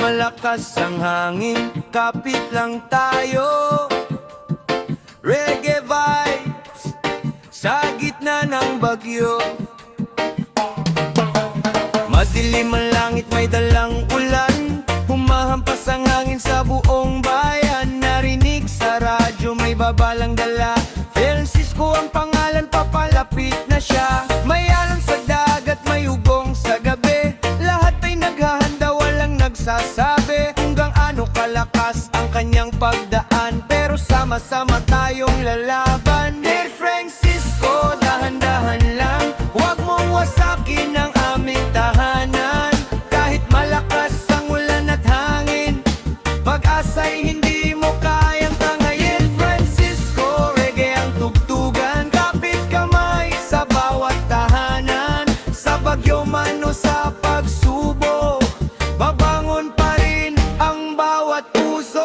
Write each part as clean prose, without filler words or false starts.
malakas ang hangin, kapit lang tayo. Reggae vibes sa gitna ng bagyo. Madilim ang langit, may dalang ulan, humahampas ang hangin sa buong bayan. Narinig sa radyo, may babalang dala, Francisco ang pangalan, papalapit na siya. May alon sa dagat, may ugong sa gabi, lahat ay naghahanda, walang nagsasabi kung gaano kalakas ang kanyang pagdaan. Pero sama-sama tayong lalaban. Dear Francisco, dahan-dahan lang, huwag mong wasakin ang aming tahanan. Kahit malakas ang ulan at hangin, pag-asa'y hindi mo kayang tangayin. Francisco, reggae ang tugtugan, kapit kamay sa bawat tahanan. Sa bagyo man o sa pagsubok, babangon pa rin ang bawat puso.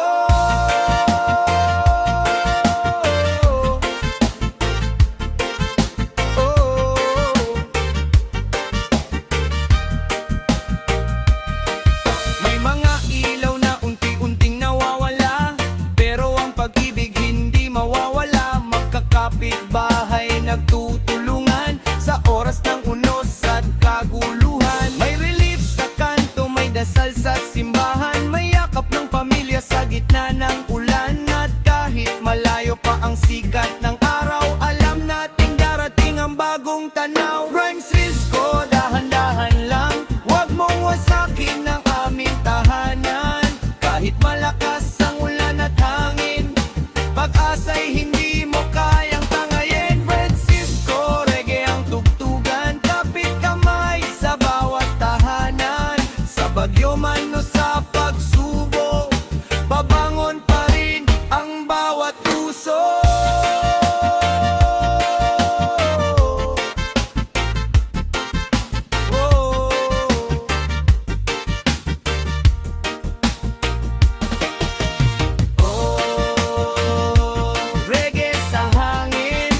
May mga ilaw na unti-unting nawawala, pero ang pag-ibig hindi mawawala. Magkakapit bahay nagtutulungan sa oras ng unos at kaguluhan. May relief sa kanto, may dasal sa simbahan, may yakap ng pamilya sa gitna ng ulan. At kahit malayo pa ang sikat ng araw, alam nating darating ang bagong tanaw. Francisco, dahan-dahan lang, huwag mong wasakin ang aming tahanan. Kahit malakas ang ulan at hangin, pag-asa'y hindi mo kayang tangayin. Francisco, reggae ang tugtugan, kapit kamay sa bawat tahanan. Sa bagyo man o sa pagsubok, babangon pa rin ang bawat puso. Reggae sa hangin,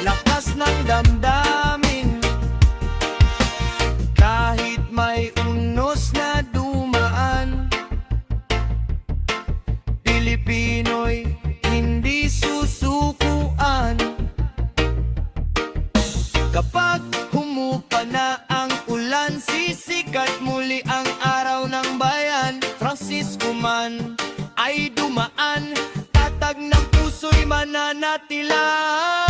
lakas ng damdamin. Kahit may unos na dumaan, Pilipino'y hindi susukuan. Kapag humupa na ang ulan, sisikat muli ang araw ng bayan. Francisco man ay dumaan, tatag ng puso'y mananatila.